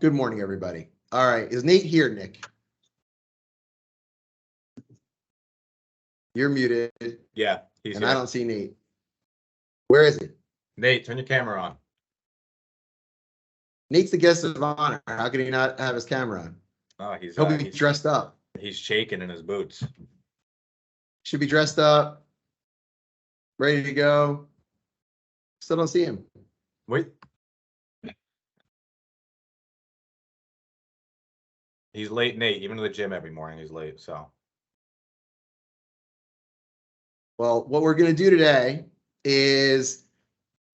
Good morning, everybody. All right, is Nate here, Nick? You're muted. Yeah, he's and here. I don't see Nate. Where is he? Nate, turn your camera on. Nate's the guest of honor. How can he not have his camera on? Oh, he's dressed up. He's shaking in his boots. Should be dressed up, ready to go. Still don't see him. Wait. He's late, Nate. Even to the gym every morning, he's late. So. Well, what we're going to do today is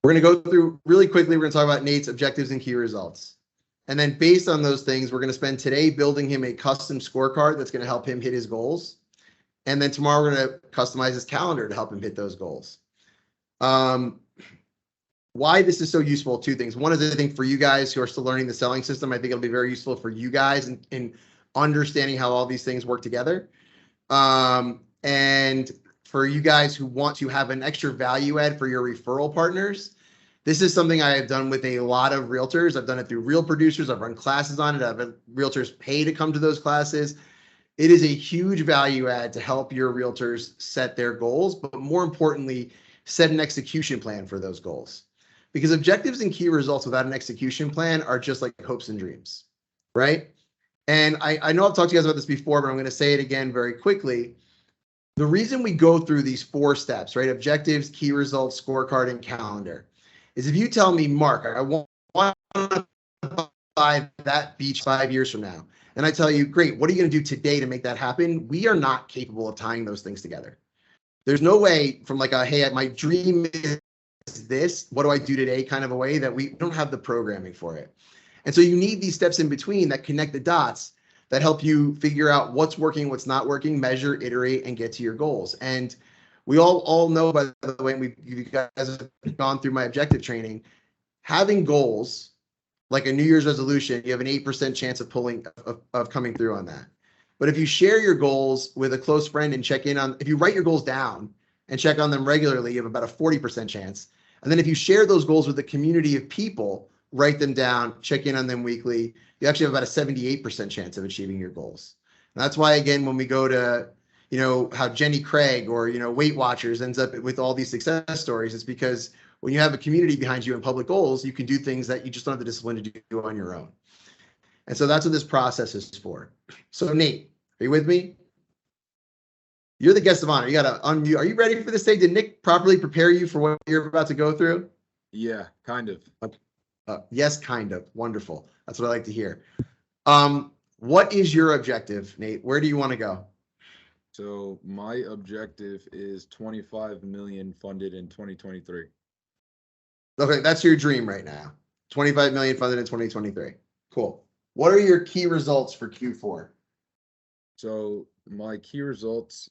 we're going to go through really quickly. We're going to talk about Nate's objectives and key results. And then based on those things, we're going to spend today building him a custom scorecard that's going to help him hit his goals. And then tomorrow we're going to customize his calendar to help him hit those goals. Why this is so useful, two things. One is, I think, for you guys who are still learning the selling system, I think it'll be very useful for you guys in understanding how all these things work together. And for you guys who want to have an extra value add for your referral partners, this is something I have done with a lot of realtors. I've done it through Real Producers. I've run classes on it. I've had realtors pay to come to those classes. It is a huge value add to help your realtors set their goals, but more importantly, set an execution plan for those goals. Because objectives and key results without an execution plan are just like hopes and dreams, right? And I know I've talked to you guys about this before, but I'm going to say it again very quickly. The reason we go through these 4 steps, right? Objectives, key results, scorecard, and calendar, is if you tell me, Mark, I want to buy that beach 5 years from now, and I tell you, great, what are you going to do today to make that happen? We are not capable of tying those things together. There's no way from like a, hey, my dream is this, what do I do today kind of a way that we don't have the programming for it. And so you need these steps in between that connect the dots that help you figure out what's working, what's not working, measure, iterate, and get to your goals. And we all know, by the way, you guys have gone through my objective training, having goals like a New Year's resolution, you have an 8% chance of coming through on that. But if you share your goals with a close friend and check in on, if you write your goals down and check on them regularly, you have about a 40% chance. And then if you share those goals with a community of people, write them down, check in on them weekly, you actually have about a 78% chance of achieving your goals. And that's why, again, when we go to, how Jenny Craig or, Weight Watchers ends up with all these success stories, it's because when you have a community behind you and public goals, you can do things that you just don't have the discipline to do on your own. And so that's what this process is for. So Nate, are you with me? You're the guest of honor. You got to unmute. Are you ready for this thing? Did Nick properly prepare you for what you're about to go through? Yeah, kind of. Yes, kind of. Wonderful. That's what I like to hear. What is your objective, Nate? Where do you want to go? So my objective is 25 million funded in 2023. Okay, that's your dream right now. 25 million funded in 2023. Cool. What are your key results for Q4? So my key results,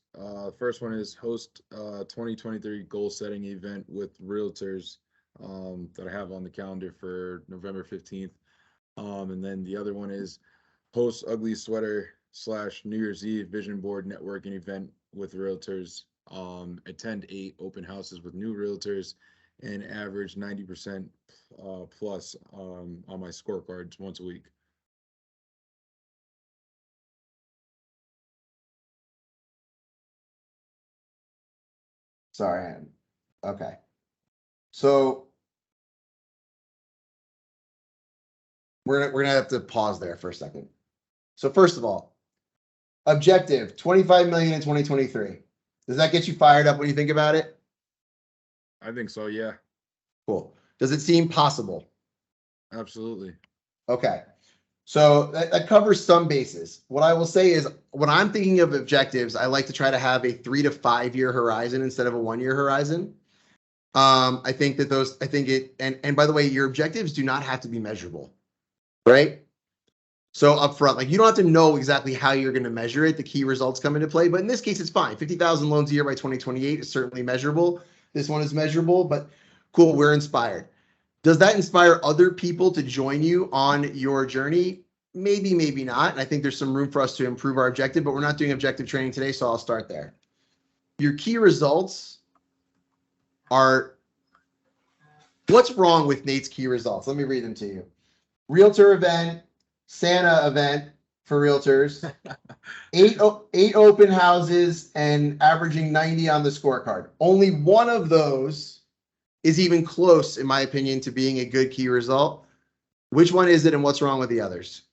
first one is host 2023 goal setting event with realtors that I have on the calendar for November 15th. And then the other one is host ugly sweater / New Year's Eve vision board networking event with realtors, attend 8 open houses with new realtors, and average 90% plus on my scorecards once a week. Sorry, Ann. Okay. So we're gonna have to pause there for a second. So first of all, objective 25 million in 2023. Does that get you fired up when you think about it? I think so, yeah. Cool. Does it seem possible? Absolutely. Okay. So that covers some bases. What I will say is when I'm thinking of objectives, I like to try to have a 3 to 5 year horizon instead of a 1 year horizon. I think that and by the way, your objectives do not have to be measurable, right? So upfront, like you don't have to know exactly how you're going to measure it. The key results come into play, but in this case, it's fine. 50,000 loans a year by 2028 is certainly measurable. This one is measurable, but cool. We're inspired. Does that inspire other people to join you on your journey? Maybe, maybe not. And I think there's some room for us to improve our objective, but we're not doing objective training today, so I'll start there. Your key results are, what's wrong with Nate's key results? Let me read them to you. Realtor event, Santa event for realtors, eight open houses, and averaging 90 on the scorecard. Only one of those is even close, in my opinion, to being a good key result. Which one is it, and what's wrong with the others?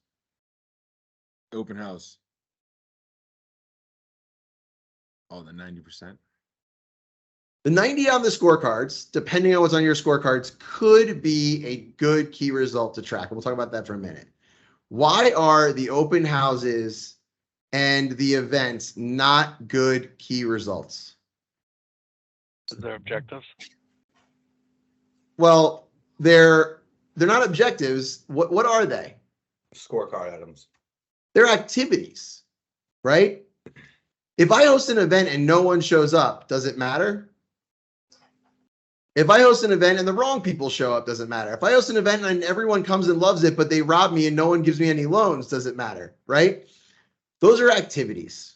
Open house. Oh, the 90%. The 90 on the scorecards, depending on what's on your scorecards, could be a good key result to track. We'll talk about that for a minute. Why are the open houses and the events not good key results? Their objectives. Well, they're not objectives. What are they? Scorecard items. They're activities, right? If I host an event and no one shows up, does it matter? If I host an event and the wrong people show up, does it matter? If I host an event and everyone comes and loves it, but they rob me and no one gives me any loans, does it matter, right? Those are activities,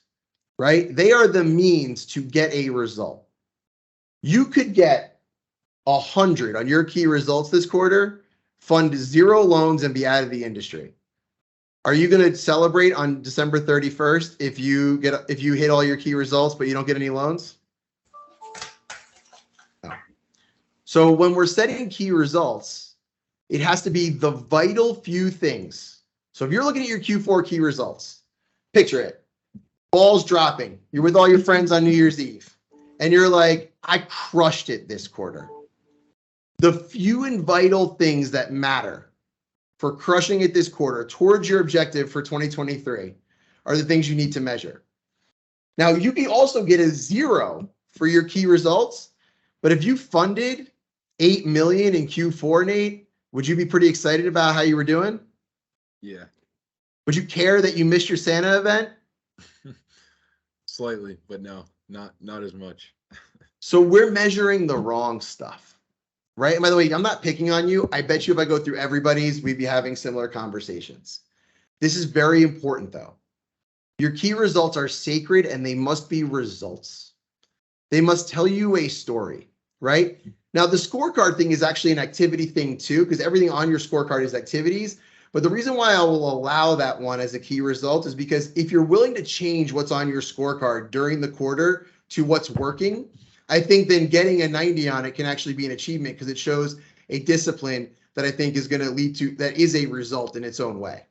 right? They are the means to get a result. You could get 100 on your key results this quarter, fund 0 loans, and be out of the industry. Are you going to celebrate on December 31st if you hit all your key results, but you don't get any loans? No. So when we're setting key results, it has to be the vital few things. So if you're looking at your Q4 key results, picture it. Balls dropping. You're with all your friends on New Year's Eve. And you're like, I crushed it this quarter. The few and vital things that matter for crushing it this quarter towards your objective for 2023 are the things you need to measure. Now, you can also get a 0 for your key results, but if you funded 8 million in Q4, Nate, would you be pretty excited about how you were doing? Yeah. Would you care that you missed your Santa event? Slightly, but no, not as much. So we're measuring the wrong stuff, right? And by the way, I'm not picking on you. I bet you if I go through everybody's, we'd be having similar conversations. This is very important though. Your key results are sacred and they must be results. They must tell you a story, right? Now the scorecard thing is actually an activity thing too, because everything on your scorecard is activities. But the reason why I will allow that one as a key result is because if you're willing to change what's on your scorecard during the quarter to what's working, I think then getting a 90 on it can actually be an achievement because it shows a discipline that I think is going to lead to, that is a result in its own way.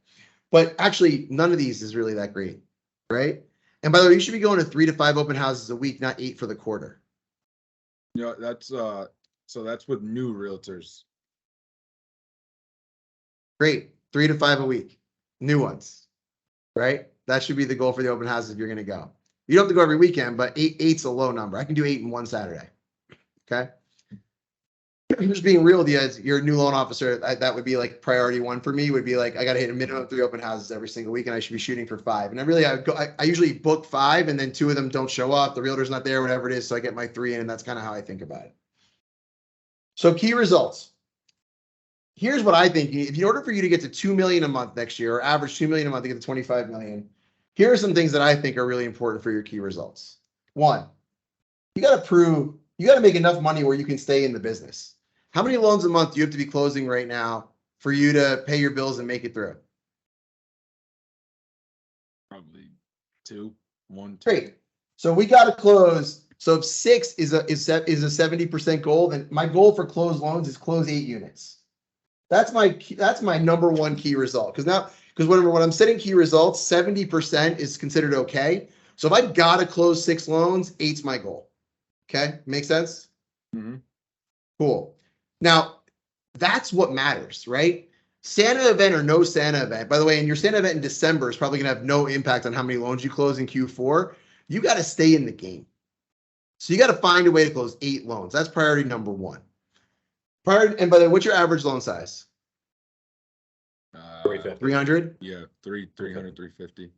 But actually, none of these is really that great, right? And by the way, you should be going to 3 to 5 open houses a week, not 8 for the quarter. Yeah, that's so that's with new realtors. Great. 3 to 5 a week, new ones, right? That should be the goal for the open houses if you're going to go. You don't have to go every weekend, but 8's a low number. I can do 8 in one Saturday. Okay. I'm just being real with you as you're a new loan officer. That would be like priority 1 for me would be like, I got to hit a minimum of 3 open houses every single week and I should be shooting for 5. And I usually book 5 and then 2 of them don't show up. The realtor's not there, whatever it is. So I get my 3 in and that's kind of how I think about it. So key results. Here's what I think. If in order for you to get to 2 million a month next year or average 2 million a month to get to 25 million, here are some things that I think are really important for your key results. 1, you got to make enough money where you can stay in the business. How many loans a month do you have to be closing right now for you to pay your bills and make it through? Probably 2, 1, 2. Great. So we got to close. So if 6 is a 70% goal, then my goal for closed loans is close 8 units. That's my number 1 key result. Because when I'm setting key results, 70% is considered okay. So if I gotta close 6 loans, 8's my goal. Okay, make sense? Mm-hmm. Cool. Now that's what matters, right? Santa event or no Santa event. By the way, and your Santa event in December is probably gonna have no impact on how many loans you close in Q4. You got to stay in the game. So you got to find a way to close 8 loans. That's priority number 1. And by the way, what's your average loan size? 300? Yeah, 300, 350.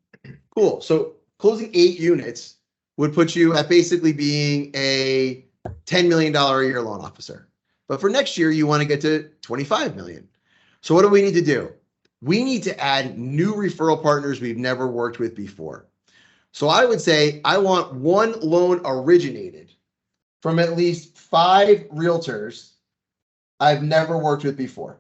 Cool. So closing 8 units would put you at basically being a $10 million a year loan officer. But for next year, you want to get to 25 million. So what do we need to do? We need to add new referral partners we've never worked with before. So I would say I want 1 loan originated from at least 5 realtors I've never worked with before.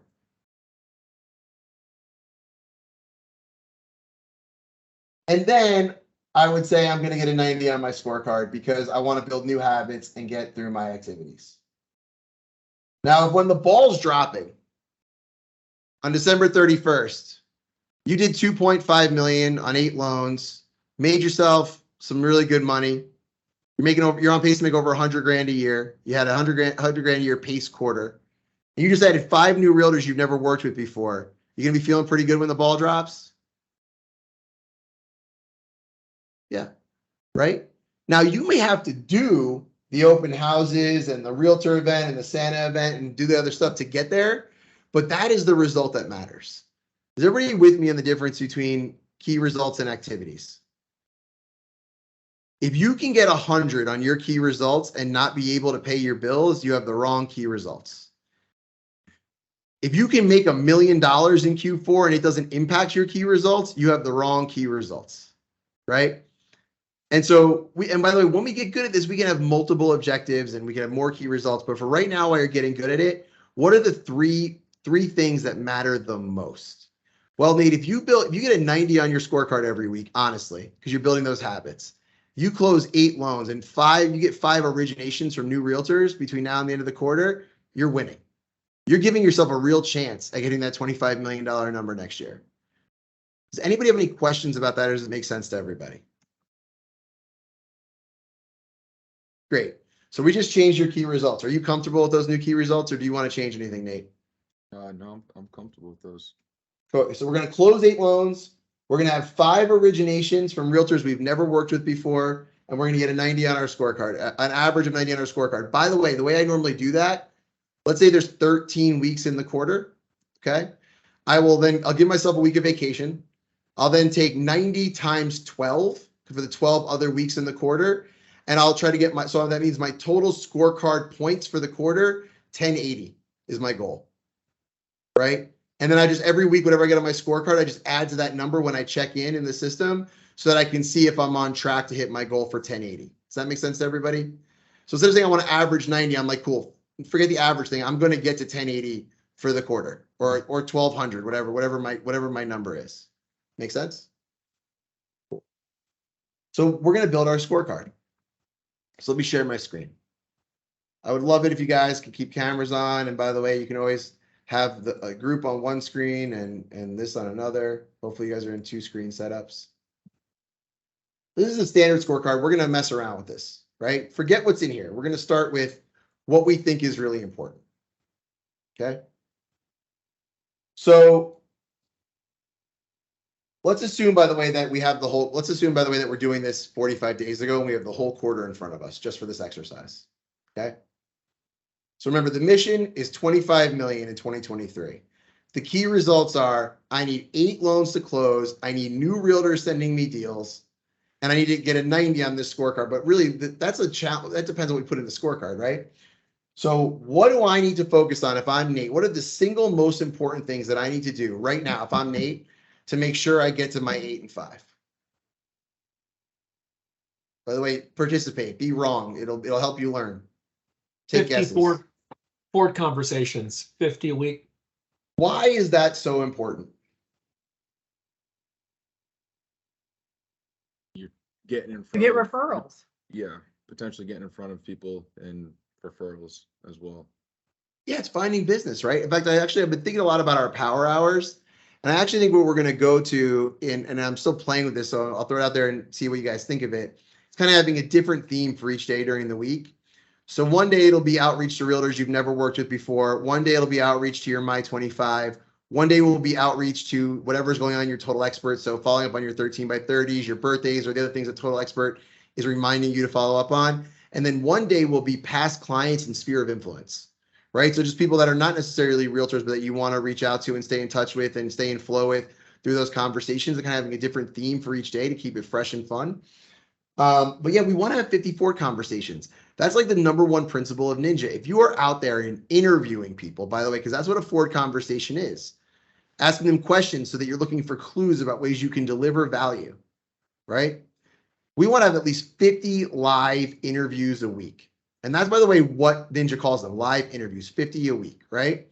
And then I would say I'm going to get a 90 on my scorecard because I want to build new habits and get through my activities. Now, when the ball's dropping on December 31st, you did 2.5 million on 8 loans, made yourself some really good money. You're on pace to make over 100 grand a year. You had 100 grand a year pace quarter. And you just added 5 new realtors you've never worked with before. You're going to be feeling pretty good when the ball drops? Yeah, right? Now, you may have to do the open houses and the realtor event and the Santa event and do the other stuff to get there, but that is the result that matters. Is everybody with me on the difference between key results and activities? If you can get 100 on your key results and not be able to pay your bills, you have the wrong key results. If you can make $1 million in Q4 and it doesn't impact your key results, you have the wrong key results, right? And so and by the way, when we get good at this, we can have multiple objectives and we can have more key results. But for right now, while you're getting good at it, what are the three things that matter the most? Well, Nate, if you get a 90 on your scorecard every week, honestly, because you're building those habits, you close 8 loans and you get 5 originations from new realtors between now and the end of the quarter, you're winning. You're giving yourself a real chance at getting that $25 million number next year. Does anybody have any questions about that, or does it make sense to everybody? Great. So we just changed your key results. Are you comfortable with those new key results, or do you want to change anything, Nate? No, I'm comfortable with those. Cool. So we're going to close 8 loans. We're going to have 5 originations from realtors we've never worked with before, and we're going to get a 90 on our scorecard, an average of 90 on our scorecard. By the way I normally do that, let's say there's 13 weeks in the quarter, okay? I'll give myself a week of vacation. I'll then take 90 times 12 for the 12 other weeks in the quarter, and I'll try to get so that means my total scorecard points for the quarter, 1080 is my goal, right? And then I just, every week, whatever I get on my scorecard, I just add to that number when I check in the system so that I can see if I'm on track to hit my goal for 1080. Does that make sense to everybody? So instead of saying I want to average 90, I'm like, cool, forget the average thing. I'm going to get to 1080 for the quarter or 1200, whatever my number is. Make sense? Cool. So we're going to build our scorecard. So let me share my screen. I would love it if you guys could keep cameras on. And by the way, you can always have a group on one screen and this on another. Hopefully you guys are in 2 screen setups. This is a standard scorecard. We're going to mess around with this, right? Forget what's in here. We're going to start with what we think is really important. Okay. So let's assume, by the way, that we're doing this 45 days ago and we have the whole quarter in front of us just for this exercise. Okay. So remember, the mission is 25 million in 2023. The key results are I need 8 loans to close. I need new realtors sending me deals, and I need to get a 90 on this scorecard. But really, that's a challenge. That depends on what we put in the scorecard, right? So what do I need to focus on if I'm Nate? What are the single most important things that I need to do right now if I'm Nate to make sure I get to my 8 and 5? By the way, participate. Be wrong. It'll help you learn. Take 54 guesses. board conversations, 50 a week. Why is that so important? You're getting in To front get of, referrals. yeah, potentially getting in front of people and referrals as well. Yeah, it's finding business, right? In fact, I've been thinking a lot about our power hours. And I actually think what we're going to go to, and I'm still playing with this, so I'll throw it out there and see what you guys think of it. It's kind of having a different theme for each day during the week. So one day it'll be outreach to realtors you've never worked with before. One day it'll be outreach to your My 25. One day will be outreach to whatever's going on in your Total Expert. So following up on your 13 by 30s, your birthdays, or the other things that Total Expert is reminding you to follow up on. And then one day will be past clients and sphere of influence, right? So just people that are not necessarily realtors, but that you want to reach out to and stay in touch with and stay in flow with through those conversations, and kind of having a different theme for each day to keep it fresh and fun. But yeah, we want to have 54 conversations. That's like the #1 principle of Ninja. If you are out there and interviewing people, by the way, because that's what a Ford conversation is, asking them questions so that you're looking for clues about ways you can deliver value, right? We want to have at least 50 live interviews a week. And that's, by the way, what Ninja calls them, live interviews, 50 a week, right?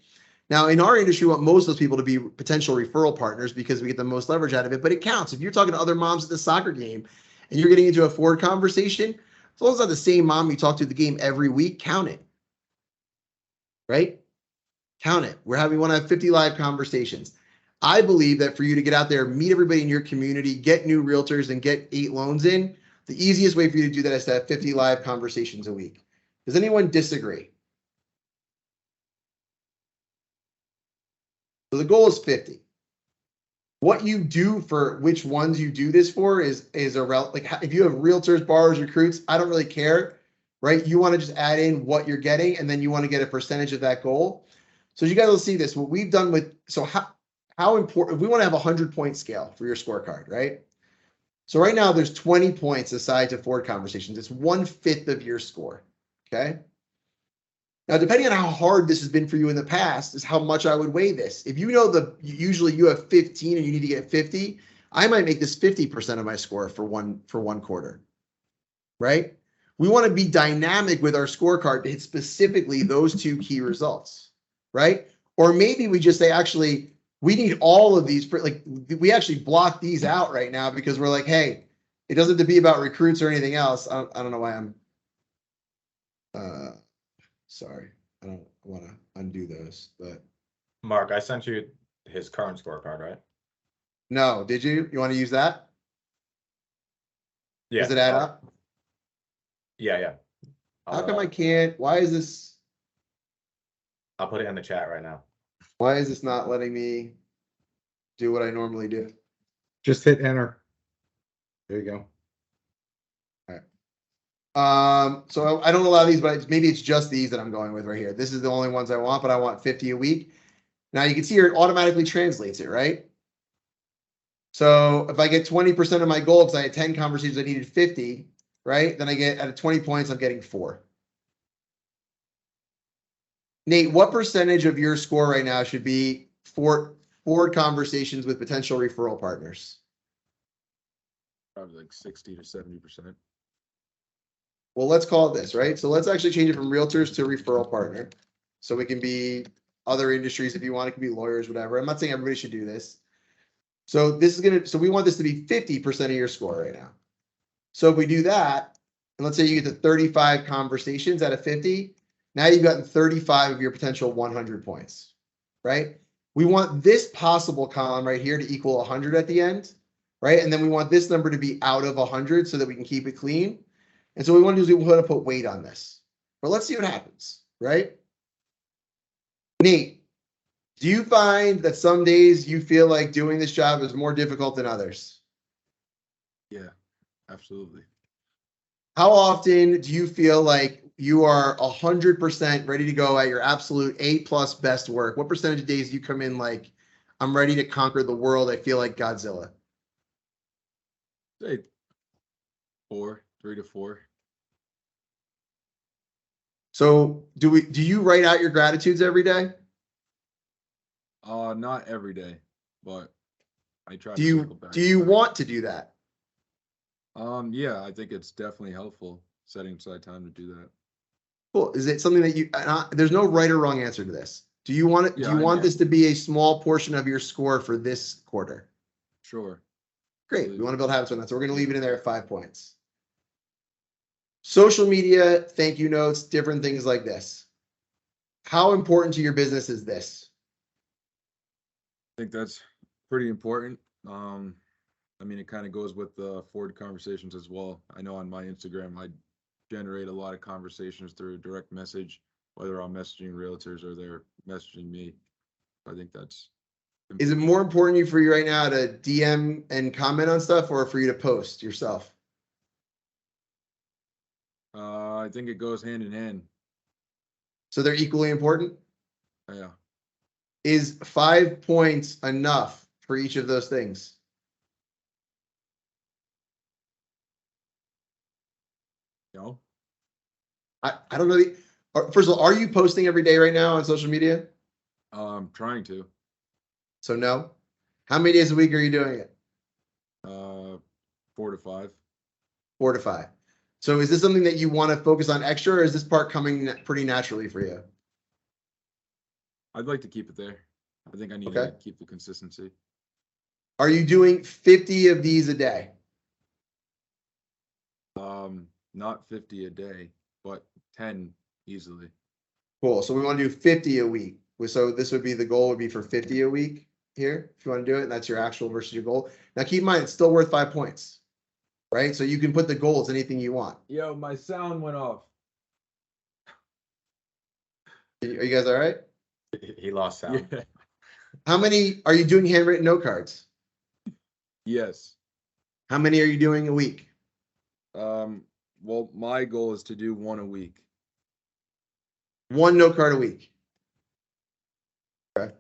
Now, in our industry, we want most of those people to be potential referral partners because we get the most leverage out of it, but it counts. If you're talking to other moms at the soccer game and you're getting into a Ford conversation, as long as it's not the same mom you talk to at the game every week, count it. Right? Count it. We want to have 50 live conversations. I believe that for you to get out there, meet everybody in your community, get new realtors, and get 8 loans in, the easiest way for you to do that is to have 50 live conversations a week. Does anyone disagree? So the goal is 50. What you do for which ones you do this for is like if you have realtors, borrowers, recruits, I don't really care, right? You want to just add in what you're getting, and then you want to get a percentage of that goal. So you guys will see this. What we've done with how important, if we want to have a 100-point scale for your scorecard, right? So right now there's 20 points assigned to Ford conversations. It's 1/5 of your score. Okay. Now, depending on how hard this has been for you in the past, is how much I would weigh this. If you know usually you have 15 and you need to get 50, I might make this 50% of my score for one quarter. Right? We want to be dynamic with our scorecard to hit specifically those 2 key results. Right? Or maybe we just say, actually, we need all of these, like we actually block these out right now because we're like, hey, it doesn't have to be about recruits or anything else. I don't know why I'm sorry, I don't want to undo those, but Mark, I sent you his current scorecard, right? no, did you? You want to use that? Yeah. Does it add up? Yeah. How come I can't? Why is this? I'll put it in the chat right now. Why is this not letting me do what I normally do? Just hit enter. There you go. So I don't allow these, but maybe it's just these that I'm going with right here. This is the only ones I want, but I want 50 a week. Now you can see here, it automatically translates it, right? So if I get 20% of my goal, because I had 10 conversations, I needed 50, right? Then I get, out of 20 points, I'm getting 4. Nate, what percentage of your score right now should be for conversations with potential referral partners? Probably like 60 to 70%. Well, let's call it this, right? So let's actually change it from realtors to referral partner. So we can be other industries if you want. It could be lawyers, whatever. I'm not saying everybody should do this. So we want this to be 50% of your score right now. So if we do that, and let's say you get to 35 conversations out of 50, now you've gotten 35 of your potential 100 points, right? We want this possible column right here to equal 100 at the end, right? And then we want this number to be out of 100 so that we can keep it clean. And so what we want to do is we want to put weight on this. But let's see what happens, right? Nate, do you find that some days you feel like doing this job is more difficult than others? Yeah, absolutely. How often do you feel like you are 100% ready to go at your absolute A+ best work? What percentage of days do you come in like, I'm ready to conquer the world, I feel like Godzilla? Say 3 to 4. So do you write out your gratitudes every day? Not every day, but I try Do to you circle back. want to do that? Yeah, I think it's definitely helpful setting aside time to do that. Cool. Is it something that you? There's no right or wrong answer to this. Do you want it? Yeah, do you I want know. this to be a small portion of your score for this quarter? Sure. Great. We want to build habits on that, so we're going to leave it in there at 5 points. Social media, thank you notes, different things like this. How important to your business is this? I think that's pretty important. I mean, it kind of goes with the Ford conversations as well. I know on my Instagram, I generate a lot of conversations through direct message, whether I'm messaging realtors or they're messaging me. I think that's Is it more important for you right now to DM and comment on stuff or for you to post yourself? I think it goes hand in hand. So they're equally important? Yeah. Is 5 points enough for each of those things? No. I don't know. First of all, are you posting every day right now on social media? I'm trying to. So no. How many days a week are you doing it? 4 to 5. 4 to 5. So is this something that you want to focus on extra, or is this part coming pretty naturally for you? I'd like to keep it there. I think I need Okay. to keep the consistency. Are you doing 50 of these a day? Not 50 a day, but 10 easily. Cool. So we want to do 50 a week. So this would be the goal would be for 50 a week here, if you want to do it. And that's your actual versus your goal. Now keep in mind, it's still worth 5 points, right? So you can put the goal as anything you want. Yo, my sound went off. Are you guys all right? He lost sound. Yeah. How many are you doing handwritten note cards? Yes. How many are you doing a week? Well, my goal is to do one a week. 1 note card a week. Okay.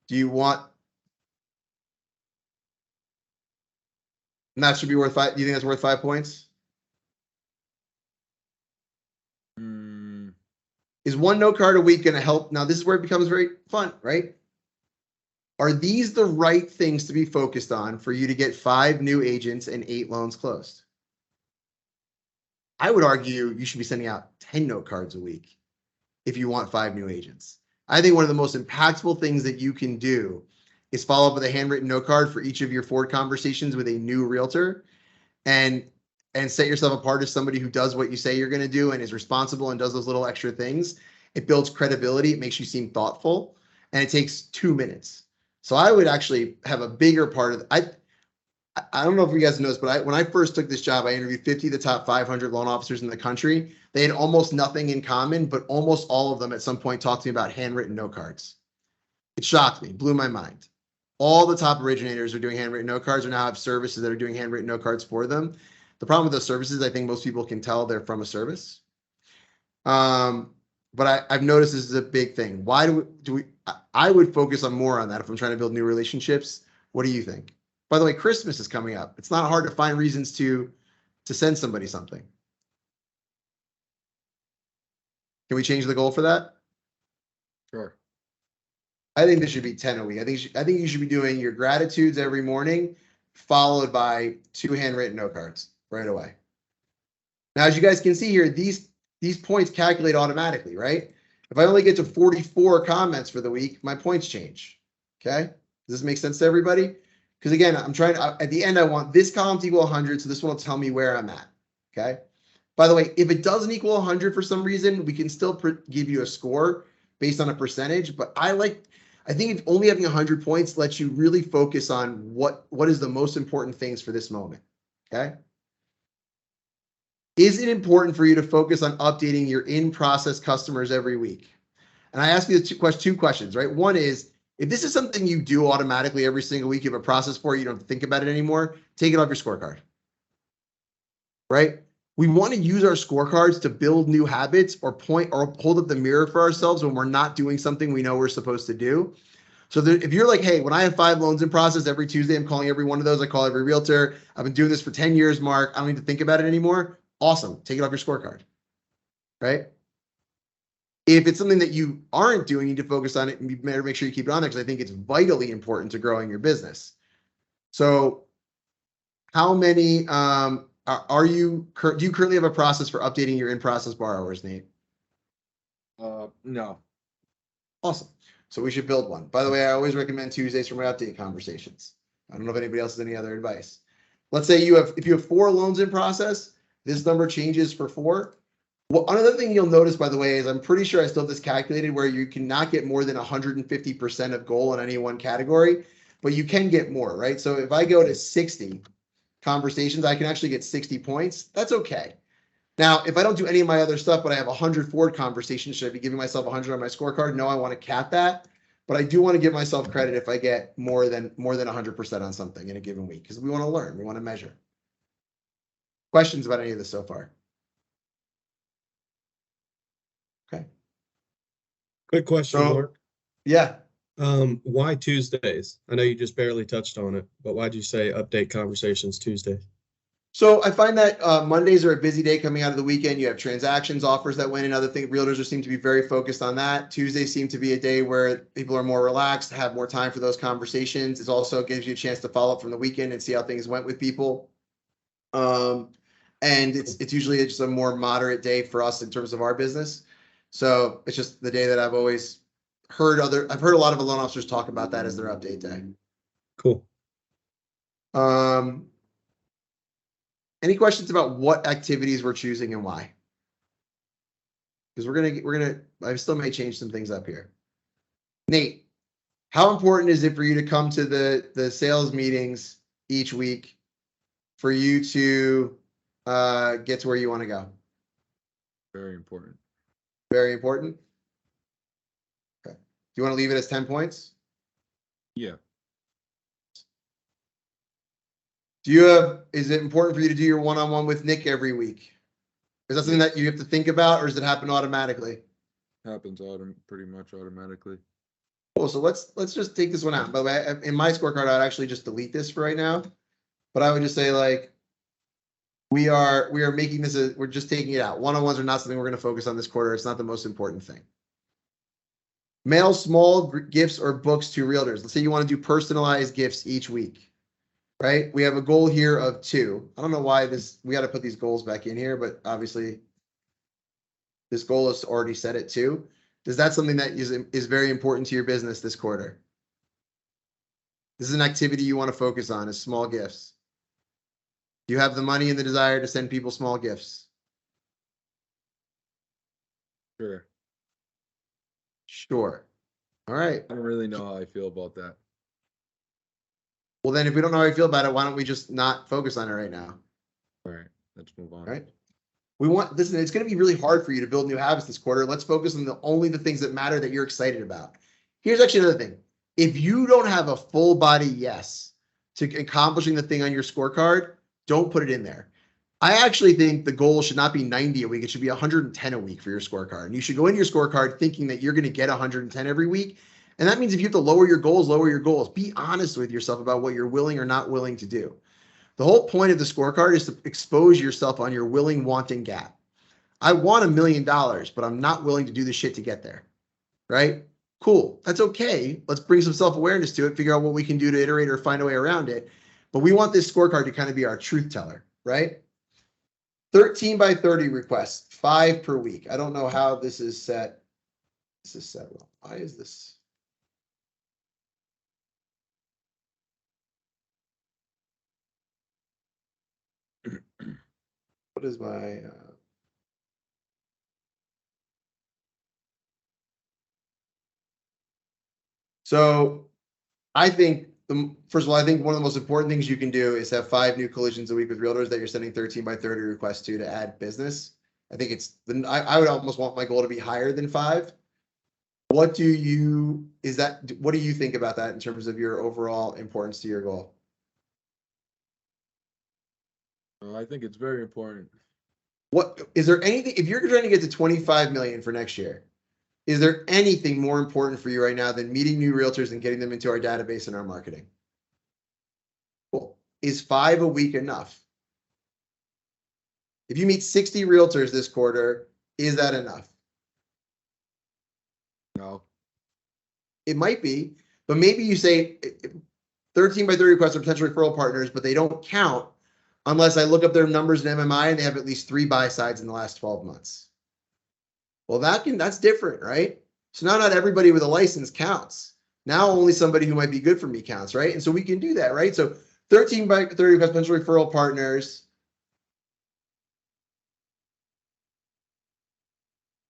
Do you want? And that should be worth 5. Do you think that's worth 5 points? Is 1 note card a week going to help? Now, this is where it becomes very fun, right? Are these the right things to be focused on for you to get 5 new agents and 8 loans closed? I would argue you should be sending out 10 note cards a week if you want 5 new agents. I think one of the most impactful things that you can do is follow up with a handwritten note card for each of your Ford conversations with a new realtor and set yourself apart as somebody who does what you say you're going to do and is responsible and does those little extra things. It builds credibility. It makes you seem thoughtful, and it takes 2 minutes. So I would actually have a bigger part of I don't know if you guys noticed, but when I first took this job, I interviewed 50 of the top 500 loan officers in the country. They had almost nothing in common, but almost all of them at some point talked to me about handwritten note cards. It shocked me, blew my mind. All the top originators are doing handwritten note cards or now have services that are doing handwritten note cards for them. The problem with those services, I think most people can tell they're from a service. But I've noticed this is a big thing. Why I would focus on more on that if I'm trying to build new relationships. What do you think? By the way, Christmas is coming up. It's not hard to find reasons to send somebody something. Can we change the goal for that? Sure. I think this should be 10 a week. I think you should be doing your gratitudes every morning, followed by 2 handwritten note cards right away. Now, as you guys can see here, these points calculate automatically, right? If I only get to 44 comments for the week, my points change. Okay? Does this make sense to everybody? Because again, I'm trying to, at the end, I want this column to equal 100, so this one will tell me where I'm at. Okay? By the way, if it doesn't equal 100 for some reason, we can still give you a score based on a percentage, but I think if only having 100 points lets you really focus on what is the most important things for this moment. Okay? Is it important for you to focus on updating your in-process customers every week? And I ask you two questions, right? One is, if this is something you do automatically every single week, you have a process for it, you don't have to think about it anymore, take it off your scorecard, right? We want to use our scorecards to build new habits or point or hold up the mirror for ourselves when we're not doing something we know we're supposed to do. So if you're like, hey, when I have 5 loans in process every Tuesday, I'm calling every one of those. I call every realtor. I've been doing this for 10 years, Mark. I don't need to think about it anymore. Awesome. Take it off your scorecard, right? If it's something that you aren't doing, you need to focus on it, and you better make sure you keep it on there because I think it's vitally important to growing your business. So how many do you currently have a process for updating your in-process borrowers, Nate? No. Awesome. So we should build one. By the way, I always recommend Tuesdays for my update conversations. I don't know if anybody else has any other advice. Let's say if you have 4 loans in process, this number changes for 4. Well, another thing you'll notice, by the way, is I'm pretty sure I still have this calculated where you cannot get more than 150% of goal in any one category, but you can get more, right? So if I go to 60 conversations, I can actually get 60 points. That's okay. Now, if I don't do any of my other stuff, but I have 100 Ford conversations, should I be giving myself 100 on my scorecard? No, I want to cap that, but I do want to give myself credit if I get more than 100% on something in a given week because we want to learn, we want to measure. Questions about any of this so far? Okay. Quick question, So- Mark. Yeah. Why Tuesdays? I know you just barely touched on it, but why'd you say update conversations Tuesday? So I find that Mondays are a busy day coming out of the weekend. You have transactions, offers that win, and other things. Realtors seem to be very focused on that. Tuesdays seem to be a day where people are more relaxed, have more time for those conversations. It also gives you a chance to follow up from the weekend and see how things went with people. And it's usually just a more moderate day for us in terms of our business. So it's just the day that I've always heard I've heard a lot of loan officers talk about that as their update day. Cool. Any questions about what activities we're choosing and why? Because I still may change some things up here. Nate, how important is it for you to come to the sales meetings each week for you to get to where you want to go? Very important. Very important. Okay. Do you want to leave it as 10 points? Yeah. Is it important for you to do your one-on-one with Nick every week? Is that something that you have to think about, or does it happen automatically? Happens pretty much automatically. Cool. So let's just take this one out. By the way, in my scorecard, I'd actually just delete this for right now. But I would just say, like, we are making this we're just taking it out. One-on-ones are not something we're going to focus on this quarter. It's not the most important thing. Mail small gifts or books to realtors. Let's say you want to do personalized gifts each week. Right? We have a goal here of 2. I don't know why we got to put these goals back in here, but obviously this goal is already set at 2. Is that something that is very important to your business this quarter? This is an activity you want to focus on, is small gifts. Do you have the money and the desire to send people small gifts? Sure. Sure. All right. I don't really know how I feel about that. Well, then if we don't know how we feel about it, why don't we just not focus on it right now? All right, let's move on. All right. Listen, it's going to be really hard for you to build new habits this quarter. Let's focus on only the things that matter that you're excited about. Here's actually another thing. If you don't have a full body yes to accomplishing the thing on your scorecard, don't put it in there. I actually think the goal should not be 90 a week. It should be 110 a week for your scorecard. And you should go into your scorecard thinking that you're going to get 110 every week. And that means if you have to lower your goals, lower your goals. Be honest with yourself about what you're willing or not willing to do. The whole point of the scorecard is to expose yourself on your willing, wanting gap. I want $1 million, but I'm not willing to do the shit to get there. Right? Cool. That's okay. Let's bring some self-awareness to it, figure out what we can do to iterate or find a way around it. But we want this scorecard to kind of be our truth teller, right? 13 by 30 requests, 5 per week. I don't know how this is set. This is set well. Why is this? What is my So I think first of all, I think one of the most important things you can do is have 5 new collisions a week with realtors that you're sending 13 by 30 requests to add business. I think I would almost want my goal to be higher than 5. What do you think about that in terms of your overall importance to your goal? I think it's very important. What is there anything, if you're trying to get to 25 million for next year, is there anything more important for you right now than meeting new realtors and getting them into our database and our marketing? Cool. Is 5 a week enough? If you meet 60 realtors this quarter, is that enough? No. It might be, but maybe you say 13 by 30 requests are potential referral partners, but they don't count unless I look up their numbers in MMI and they have at least 3 buy sides in the last 12 months. Well, that's different, right? So now not everybody with a license counts. Now only somebody who might be good for me counts, right? And so we can do that, right? So 13 by 30 potential referral partners.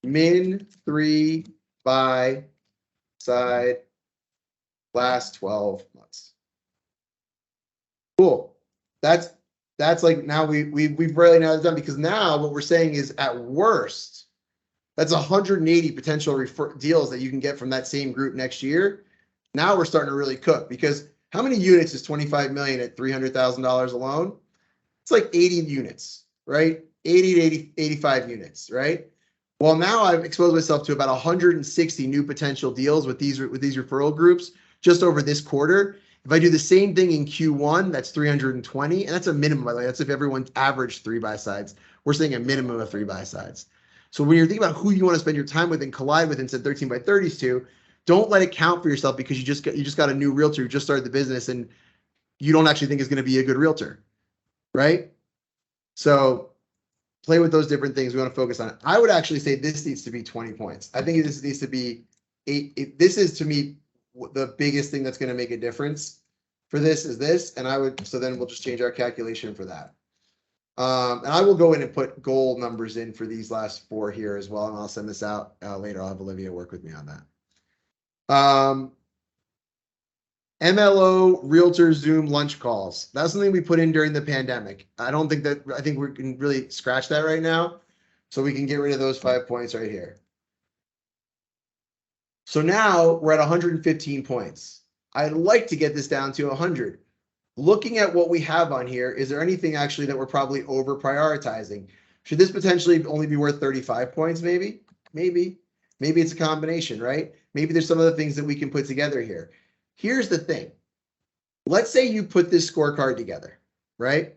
Min 3 buy side last 12 months. Cool. That's like now we've barely now done, because now what we're saying is at worst, that's 180 potential deals that you can get from that same group next year. Now we're starting to really cook, because how many units is 25 million at $300,000 alone? It's like 80 units, right? 80 to 85 units, right? Well, now I've exposed myself to about 160 new potential deals with these referral groups just over this quarter. If I do the same thing in Q1, that's 320, and that's a minimum, by the way. That's if everyone averaged 3 buy sides. We're saying a minimum of 3 buy sides. So when you're thinking about who you want to spend your time with and collide with and send 13 by 30s to, don't let it count for yourself because you just got a new realtor who just started the business and you don't actually think is going to be a good realtor, right? So play with those different things. We want to focus on it. I would actually say this needs to be 20 points. I think this needs to be this is to me the biggest thing that's going to make a difference for this is this. And so then we'll just change our calculation for that. And I will go in and put goal numbers in for these last 4 here as well. And I'll send this out later. I'll have Olivia work with me on that. MLO Realtor Zoom lunch calls. That's something we put in during the pandemic. I think we can really scratch that right now. So we can get rid of those 5 points right here. So now we're at 115 points. I'd like to get this down to 100. Looking at what we have on here, is there anything actually that we're probably over prioritizing? Should this potentially only be worth 35 points? Maybe it's a combination, right? Maybe there's some other things that we can put together here. Here's the thing. Let's say you put this scorecard together, right?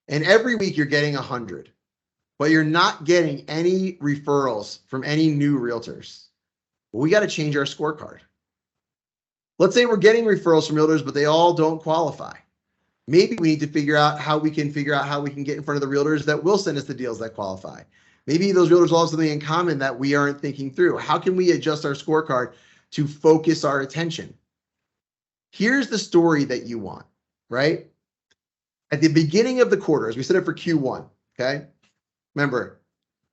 And every week you're getting 100, but you're not getting any referrals from any new realtors. Well, we got to change our scorecard. Let's say we're getting referrals from realtors, but they all don't qualify. Maybe we need to figure out how we can get in front of the realtors that will send us the deals that qualify. Maybe those realtors will have something in common that we aren't thinking through. How can we adjust our scorecard to focus our attention? Here's the story that you want, right? At the beginning of the quarter, as we set it for Q1, okay? Remember,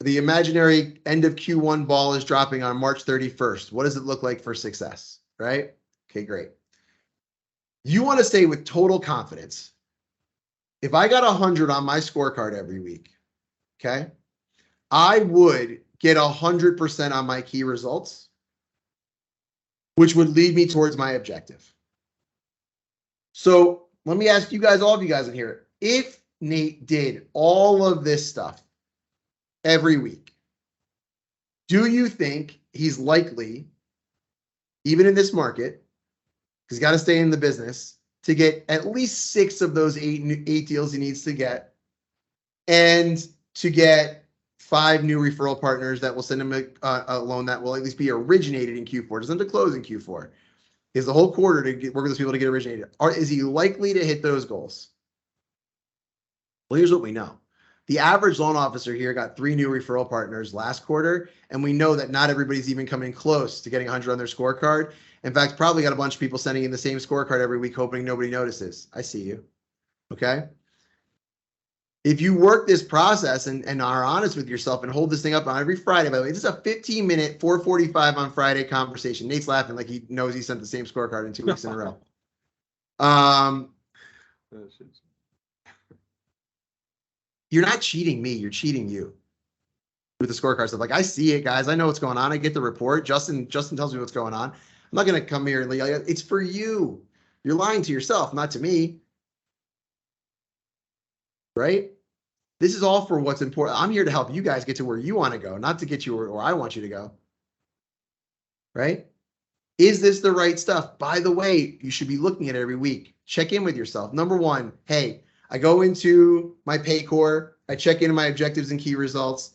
the imaginary end of Q1 ball is dropping on March 31st. What does it look like for success, right? Okay, great. You want to stay with total confidence. If I got 100 on my scorecard every week, okay, I would get 100% on my key results, which would lead me towards my objective. So let me ask you guys, all of you guys in here, if Nate did all of this stuff every week, do you think he's likely, even in this market, he's got to stay in the business, to get at least 6 of those 8 deals he needs to get, and to get 5 new referral partners that will send him a loan that will at least be originated in Q4, doesn't have to close in Q4. He has the whole quarter to work with those people to get originated. Is he likely to hit those goals? Well, here's what we know. The average loan officer here got 3 new referral partners last quarter, and we know that not everybody's even coming close to getting 100 on their scorecard. In fact, probably got a bunch of people sending in the same scorecard every week, hoping nobody notices. I see you. Okay? If you work this process and are honest with yourself and hold this thing up on every Friday, by the way, this is a 15-minute, 4:45 on Friday conversation. Nate's laughing like he knows he sent the same scorecard in 2 weeks in a row. You're not cheating me. You're cheating you with the scorecard stuff. Like, I see it, guys. I know what's going on. I get the report. Justin tells me what's going on. I'm not going to come here and it's for you. You're lying to yourself, not to me. Right? This is all for what's important. I'm here to help you guys get to where you want to go, not to get you where I want you to go. Right? Is this the right stuff? By the way, you should be looking at it every week. Check in with yourself. Number 1, hey, I go into my Paycor. I check into my objectives and key results.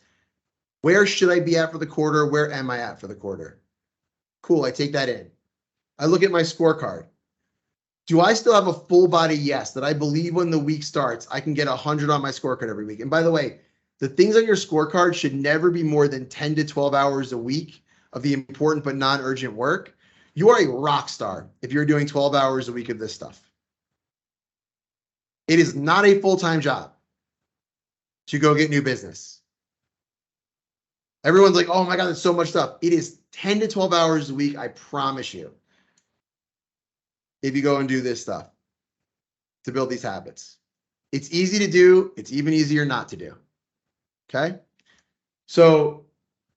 Where should I be at for the quarter? Where am I at for the quarter? Cool, I take that in. I look at my scorecard. Do I still have a full body yes that I believe when the week starts, I can get 100 on my scorecard every week? And by the way, the things on your scorecard should never be more than 10 to 12 hours a week of the important but non-urgent work. You are a rock star if you're doing 12 hours a week of this stuff. It is not a full-time job to go get new business. Everyone's like, oh my God, there's so much stuff. It is 10 to 12 hours a week, I promise you. If you go and do this stuff to build these habits. It's easy to do. It's even easier not to do. Okay. So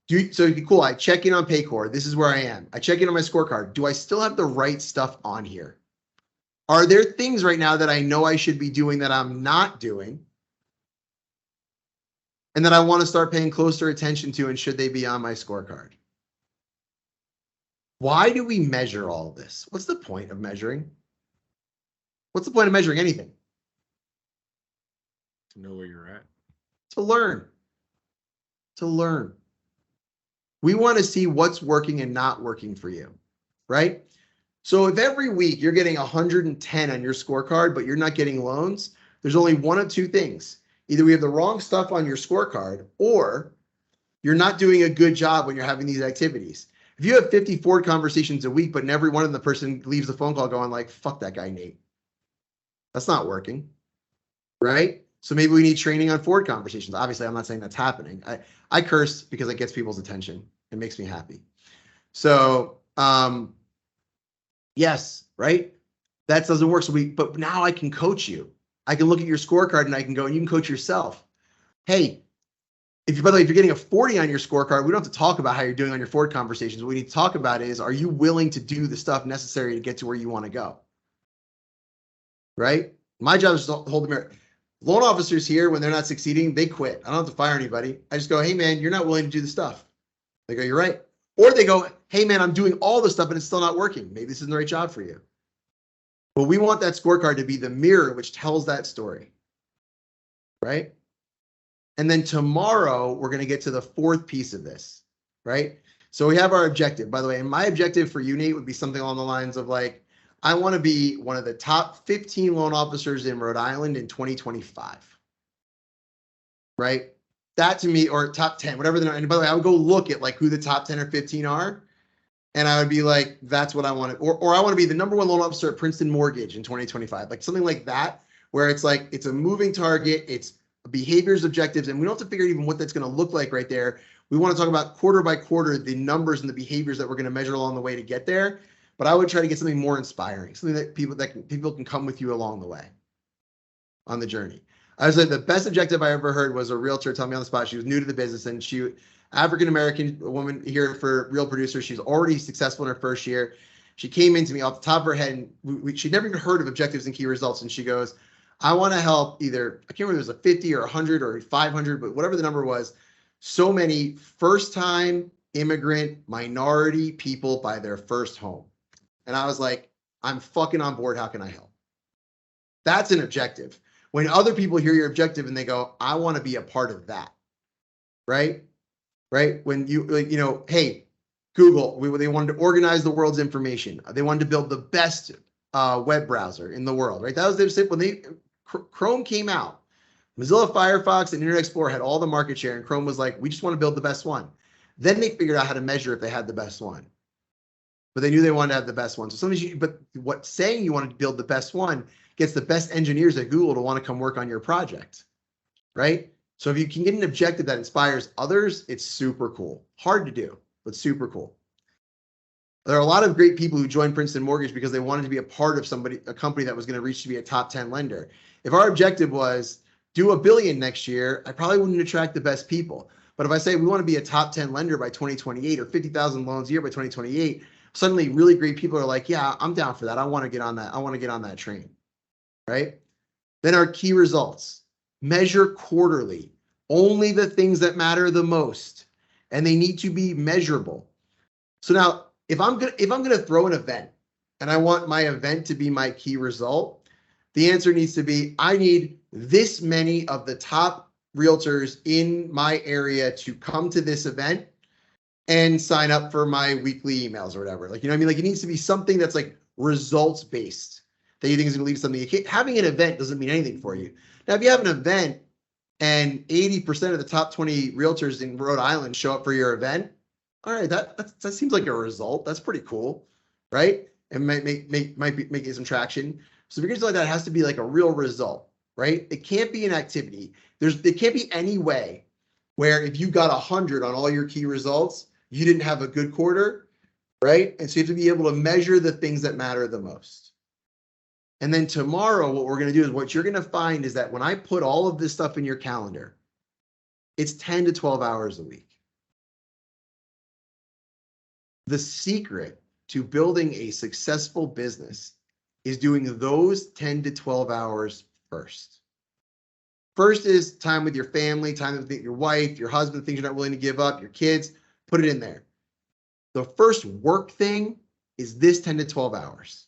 cool. I check in on Paycor. This is where I am. I check in on my scorecard. Do I still have the right stuff on here? Are there things right now that I know I should be doing that I'm not doing? And that I want to start paying closer attention to, and should they be on my scorecard? Why do we measure all of this? What's the point of measuring? What's the point of measuring anything? To know where you're at. To learn. To learn. We want to see what's working and not working for you, right? So if every week you're getting 110 on your scorecard, but you're not getting loans, there's only one of 2 things. Either we have the wrong stuff on your scorecard, or you're not doing a good job when you're having these activities. If you have 50 Ford conversations a week, but in every one of them, the person leaves the phone call going like, fuck that guy, Nate. That's not working, right? So maybe we need training on Ford conversations. Obviously, I'm not saying that's happening. I curse because it gets people's attention. It makes me happy. So, yes, right? That doesn't work. But now I can coach you. I can look at your scorecard and I can go, and you can coach yourself. Hey, by the way, if you're getting a 40 on your scorecard, we don't have to talk about how you're doing on your Ford conversations. What we need to talk about is, are you willing to do the stuff necessary to get to where you want to go? Right? My job is to hold the mirror. Loan officers here, when they're not succeeding, they quit. I don't have to fire anybody. I just go, hey man, you're not willing to do the stuff. They go, you're right. Or they go, hey man, I'm doing all the stuff and it's still not working. Maybe this isn't the right job for you. But we want that scorecard to be the mirror which tells that story. Right? And then tomorrow, we're going to get to the fourth piece of this, right? So we have our objective, by the way, and my objective for you, Nate, would be something along the lines of like, I want to be one of the top 15 loan officers in Rhode Island in 2025, right? That to me, or top 10, whatever. And by the way, I would go look at like who the top 10 or 15 are. And I would be like, that's what I want to, or I want to be the number one loan officer at Princeton Mortgage in 2025, like something like that, where it's like, it's a moving target. It's behaviors, objectives, and we don't have to figure out even what that's going to look like right there. We want to talk about quarter by quarter, the numbers and the behaviors that we're going to measure along the way to get there. But I would try to get something more inspiring, something that people can come with you along the way on the journey. I was like, the best objective I ever heard was a realtor tell me on the spot. She was new to the business and African-American woman here for Real Producer. She's already successful in her first year. She came into me off the top of her head and she'd never even heard of objectives and key results. And she goes, I want to help either, I can't remember if it was a 50 or 100 or 500, but whatever the number was, so many first-time immigrant minority people buy their first home. And I was like, I'm fucking on board. How can I help? That's an objective. When other people hear your objective and they go, I want to be a part of that, right? Right? When you, like, you know, hey, Google, they wanted to organize the world's information. They wanted to build the best web browser in the world, right? That was their when they Chrome came out. Mozilla Firefox and Internet Explorer had all the market share, and Chrome was like, we just want to build the best one. Then they figured out how to measure if they had the best one. But they knew they wanted to have the best one. So sometimes saying you wanted to build the best one gets the best engineers at Google to want to come work on your project, right? So if you can get an objective that inspires others, it's super cool. Hard to do, but super cool. There are a lot of great people who joined Princeton Mortgage because they wanted to be a part of a company that was going to reach to be a top 10 lender. If our objective was do $1 billion next year, I probably wouldn't attract the best people. But if I say we want to be a top 10 lender by 2028 or 50,000 loans a year by 2028, suddenly really great people are like, yeah, I'm down for that. I want to get on that. I want to get on that train, right? Then our key results, measure quarterly, only the things that matter the most, and they need to be measurable. So now, if I'm gonna throw an event and I want my event to be my key result, the answer needs to be, I need this many of the top realtors in my area to come to this event and sign up for my weekly emails or whatever. Like, you know what I mean? Like, it needs to be something that's like results based that you think is gonna lead to something. Having an event doesn't mean anything for you. Now, if you have an event and 80% of the top 20 realtors in Rhode Island show up for your event, all right, that seems like a result. That's pretty cool, right? And might make some traction. So if you're gonna do like that, it has to be like a real result, right? It can't be an activity. It can't be any way where if you got 100 on all your key results, you didn't have a good quarter, right? And so you have to be able to measure the things that matter the most. And then tomorrow, what we're gonna do is what you're gonna find is that when I put all of this stuff in your calendar, it's 10 to 12 hours a week. The secret to building a successful business is doing those 10 to 12 hours first. First is time with your family, time with your wife, your husband, things you're not willing to give up, your kids, put it in there. The first work thing is this 10 to 12 hours.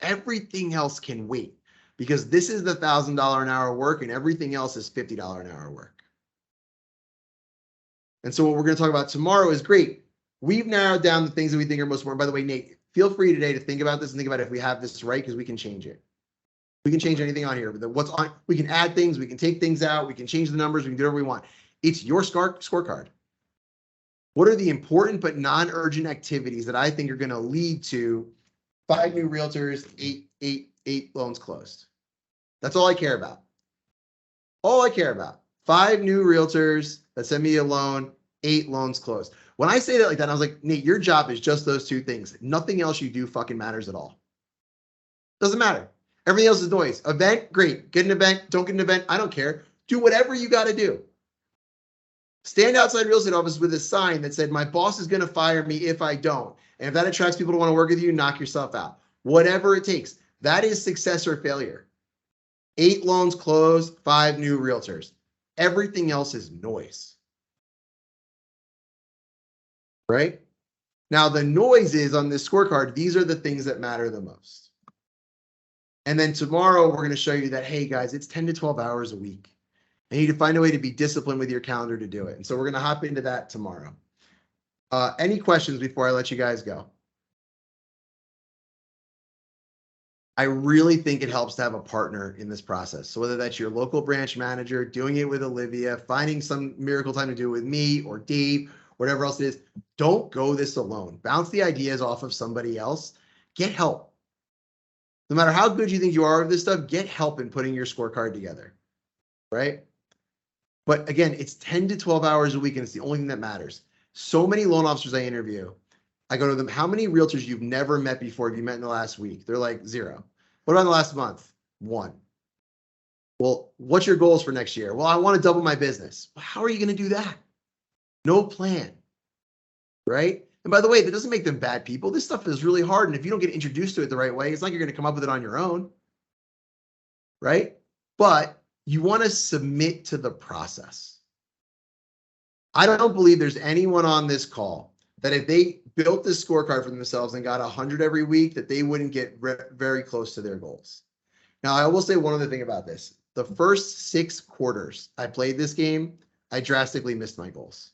Everything else can wait because this is the $1,000 an hour work and everything else is $50 an hour work. And so what we're going to talk about tomorrow is great. We've narrowed down the things that we think are most important. By the way, Nate, feel free today to think about this and think about if we have this right, because we can change it. We can change anything on here. What's on? We can add things. We can take things out. We can change the numbers. We can do whatever we want. It's your scorecard. What are the important but non-urgent activities that I think are going to lead to 5 new realtors, eight loans closed? That's all I care about. All I care about. 5 new realtors that send me a loan, 8 loans closed. When I say that like that, I was like, Nate, your job is just those 2 things. Nothing else you do fucking matters at all. Doesn't matter. Everything else is noise. Event, great. Get an event, don't get an event. I don't care. Do whatever you got to do. Stand outside real estate office with a sign that said, my boss is going to fire me if I don't. And if that attracts people to want to work with you, knock yourself out. Whatever it takes. That is success or failure. 8 loans closed, 5 new realtors. Everything else is noise. Right? Now, the noise is on this scorecard. These are the things that matter the most. And then tomorrow, we're going to show you that, hey, guys, it's 10 to 12 hours a week. I need to find a way to be disciplined with your calendar to do it. And so we're going to hop into that tomorrow. Any questions before I let you guys go? I really think it helps to have a partner in this process. So whether that's your local branch manager, doing it with Olivia, finding some miracle time to do it with me or Dave, whatever else it is, don't go this alone. Bounce the ideas off of somebody else. Get help. No matter how good you think you are with this stuff, get help in putting your scorecard together, right? But again, it's 10 to 12 hours a week, and it's the only thing that matters. So many loan officers I interview, I go to them, how many realtors you've never met before have you met in the last week? They're like 0. What about in the last month? 1. Well, what's your goals for next year? Well, I want to double my business. Well, how are you going to do that? No plan, right? And by the way, that doesn't make them bad people. This stuff is really hard. And if you don't get introduced to it the right way, it's like you're going to come up with it on your own, right? But you want to submit to the process. I don't believe there's anyone on this call that if they built this scorecard for themselves and got 100 every week, that they wouldn't get very close to their goals. Now, I will say one other thing about this. The first 6 quarters I played this game, I drastically missed my goals.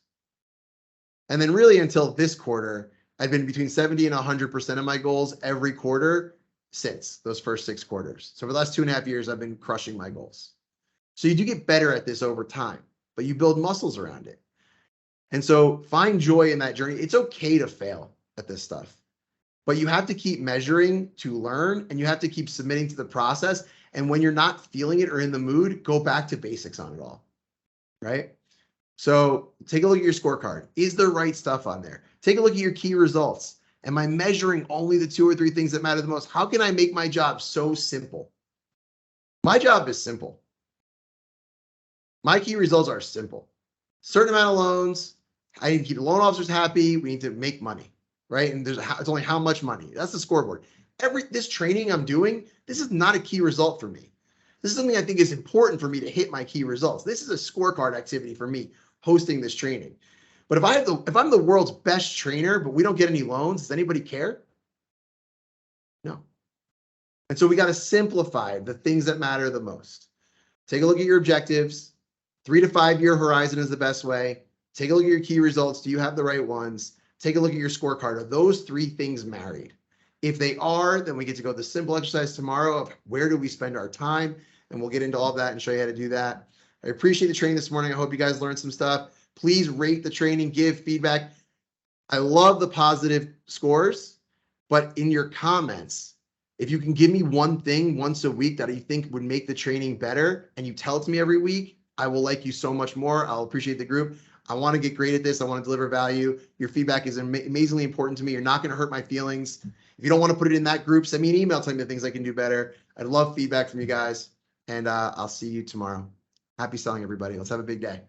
And then really until this quarter, I've been between 70 and 100% of my goals every quarter since those first 6 quarters. So for the last 2.5 years, I've been crushing my goals. So you do get better at this over time, but you build muscles around it. And so find joy in that journey. It's okay to fail at this stuff, but you have to keep measuring to learn, and you have to keep submitting to the process. And when you're not feeling it or in the mood, go back to basics on it all, right? So take a look at your scorecard. Is the right stuff on there? Take a look at your key results. Am I measuring only the 2 or 3 things that matter the most? How can I make my job so simple? My job is simple. My key results are simple. Certain amount of loans. I need to keep the loan officers happy. We need to make money, right? And it's only how much money. That's the scoreboard. This training I'm doing, this is not a key result for me. This is something I think is important for me to hit my key results. This is a scorecard activity for me, hosting this training. But if I'm the world's best trainer, but we don't get any loans, does anybody care? No. And so we got to simplify the things that matter the most. Take a look at your objectives. 3 to 5 year horizon is the best way. Take a look at your key results. Do you have the right ones? Take a look at your scorecard. Are those 3 things married? If they are, then we get to go the simple exercise tomorrow of where do we spend our time? And we'll get into all of that and show you how to do that. I appreciate the training this morning. I hope you guys learned some stuff. Please rate the training, give feedback. I love the positive scores, but in your comments, if you can give me one thing once a week that you think would make the training better, and you tell it to me every week, I will like you so much more. I'll appreciate the group. I want to get great at this. I want to deliver value. Your feedback is amazingly important to me. You're not going to hurt my feelings. If you don't want to put it in that group, send me an email telling me the things I can do better. I'd love feedback from you guys, and I'll see you tomorrow. Happy selling, everybody. Let's have a big day.